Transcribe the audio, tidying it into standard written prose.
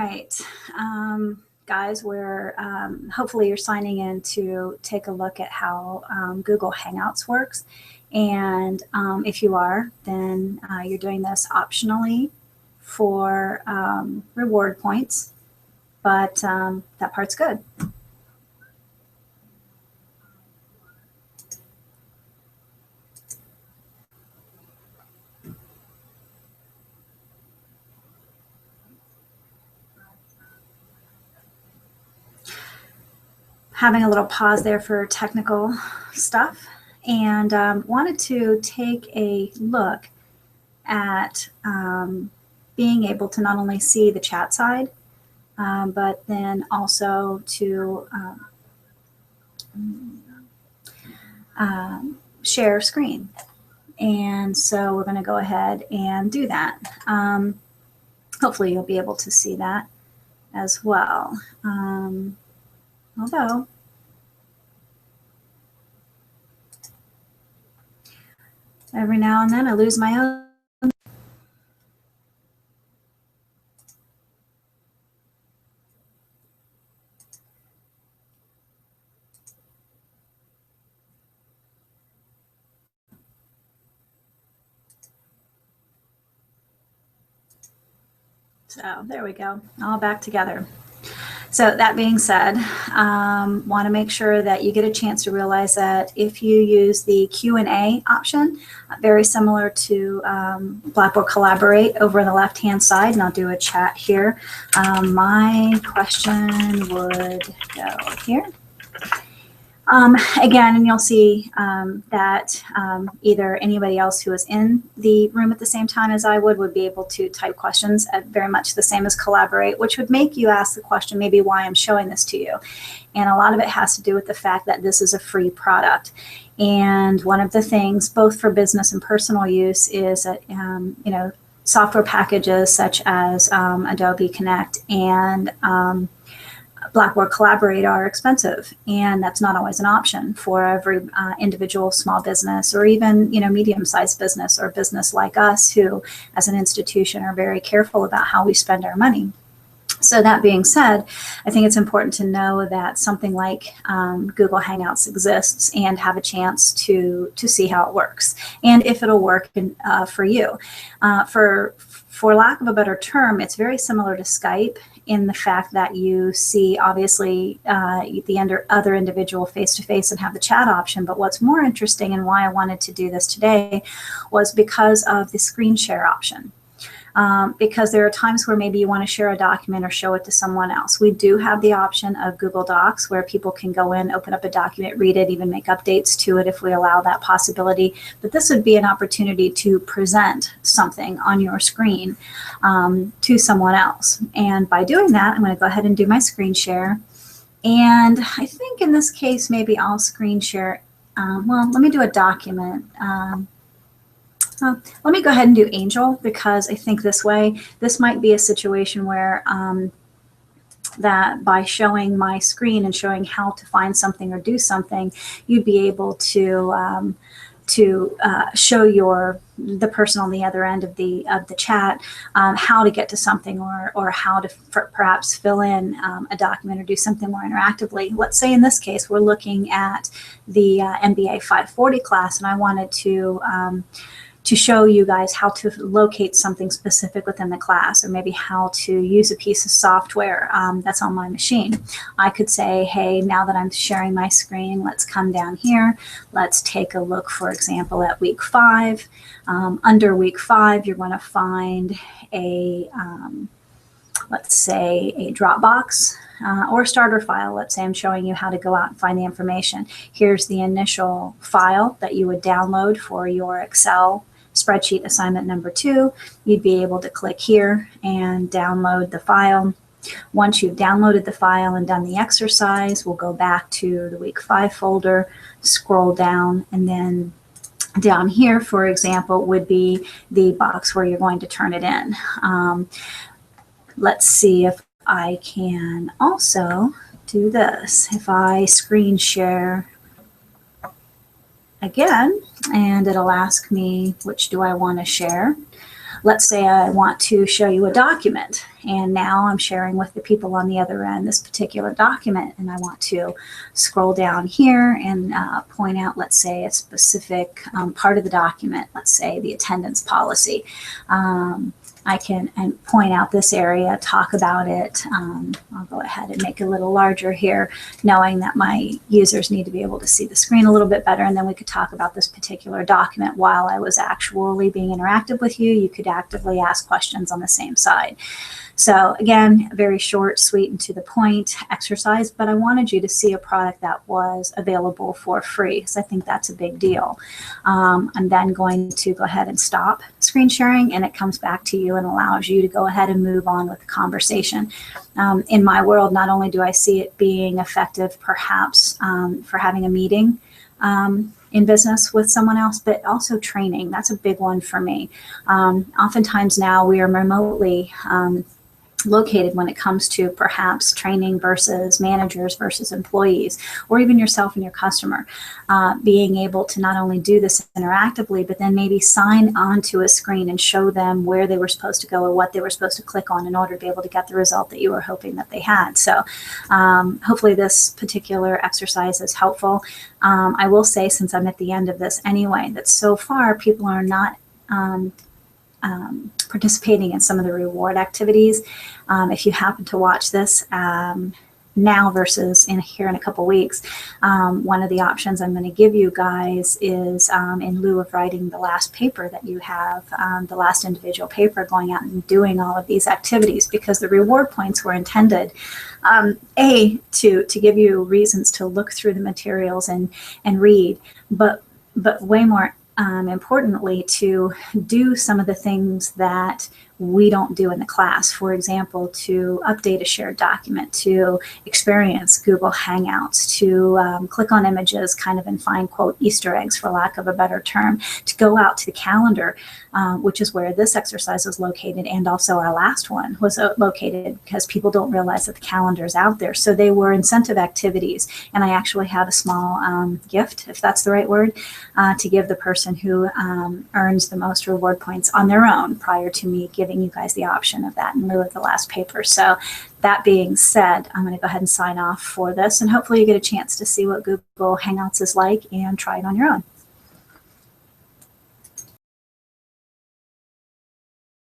right, guys, we're hopefully you're signing in to take a look at how Google Hangouts works. And if you are, then you're doing this optionally for reward points, but that part's good. Having a little pause there for technical stuff, and wanted to take a look at being able to not only see the chat side, but then also to share screen. And so we're going to go ahead and do that. Hopefully you'll be able to see that as well. Although every now and then I lose my own. So there we go, all back together. So that being said, want to make sure that you get a chance to realize that if you use the Q&A option, very similar to Blackboard Collaborate over on the left-hand side, and I'll do a chat here. My question would go here. Again, and you'll see that either anybody else who is in the room at the same time as I would be able to type questions at very much the same as Collaborate, which would make you ask the question maybe why I'm showing this to you. And a lot of it has to do with the fact that this is a free product. And one of the things, both for business and personal use, is that, you know, software packages such as Adobe Connect and Blackboard Collaborate are expensive, and that's not always an option for every individual small business, or even, you know, medium-sized business or business like us, who as an institution are very careful about how we spend our money. So that being said, I think it's important to know that something like Google Hangouts exists and have a chance to see how it works and if it'll work for you. For lack of a better term, it's very similar to Skype in the fact that you see, obviously, the other individual face-to-face and have the chat option. But what's more interesting, and why I wanted to do this today, was because of the screen share option. Because there are times where maybe you want to share a document or show it to someone else. We do have the option of Google Docs where people can go in, open up a document, read it, even make updates to it if we allow that possibility. But this would be an opportunity to present something on your screen to someone else. And by doing that, I'm going to go ahead and do my screen share. And I think in this case, maybe I'll screen share. Well, let me do a document. Let me go ahead and do Angel, because I think this way, this might be a situation where that by showing my screen and showing how to find something or do something, you'd be able to show the person on the other end of the chat how to get to something, or how to perhaps fill in a document or do something more interactively. Let's say in this case we're looking at the MBA 540 class, and I wanted to show you guys how to locate something specific within the class, or maybe how to use a piece of software that's on my machine. I could say, hey, now that I'm sharing my screen, let's come down here. Let's take a look, for example, at week 5. Under week 5, you're going to find a, let's say, a Dropbox or a starter file. Let's say I'm showing you how to go out and find the information. Here's the initial file that you would download for your Excel spreadsheet assignment number 2. You'd be able to click here and download the file. Once you've downloaded the file and done the exercise, we'll go back to the week 5 folder, scroll down, and then down here, for example, would be the box where you're going to turn it in. Let's see if I can also do this. If I screen share again, and it'll ask me which do I want to share. Let's say I want to show you a document, and now I'm sharing with the people on the other end this particular document, and I want to scroll down here and point out, let's say, a specific part of the document, let's say the attendance policy. I can point out this area, talk about it. I'll go ahead and make it a little larger here, knowing that my users need to be able to see the screen a little bit better, and then we could talk about this particular document while I was actually being interactive with you. You could actively ask questions on the same side. So again, a very short, sweet, and to the point exercise, but I wanted you to see a product that was available for free, because I think that's a big deal. I'm then going to go ahead and stop screen sharing, and it comes back to you and allows you to go ahead and move on with the conversation. In my world, not only do I see it being effective perhaps for having a meeting in business with someone else, but also training. That's a big one for me. Oftentimes now we are remotely located when it comes to perhaps training versus managers versus employees, or even yourself and your customer, being able to not only do this interactively, but then maybe sign onto a screen and show them where they were supposed to go or what they were supposed to click on in order to be able to get the result that you were hoping that they had. So hopefully this particular exercise is helpful. I will say, since I'm at the end of this anyway, that so far people are not participating in some of the reward activities. If you happen to watch this now versus here in a couple weeks, one of the options I'm going to give you guys is in lieu of writing the last paper that you have, the last individual paper, going out and doing all of these activities, because the reward points were intended to give you reasons to look through the materials and read, but way more importantly, to do some of the things that we don't do in the class. For example, to update a shared document, to experience Google Hangouts, to click on images kind of and find, quote, Easter eggs, for lack of a better term, to go out to the calendar, which is where this exercise was located, and also our last one was located, because people don't realize that the calendar is out there. So they were incentive activities, and I actually have a small gift, if that's the right word, to give the person who earns the most reward points on their own, prior to me giving you guys the option of that in lieu of the last paper. So that being said, I'm going to go ahead and sign off for this, and hopefully you get a chance to see what Google Hangouts is like and try it on your own.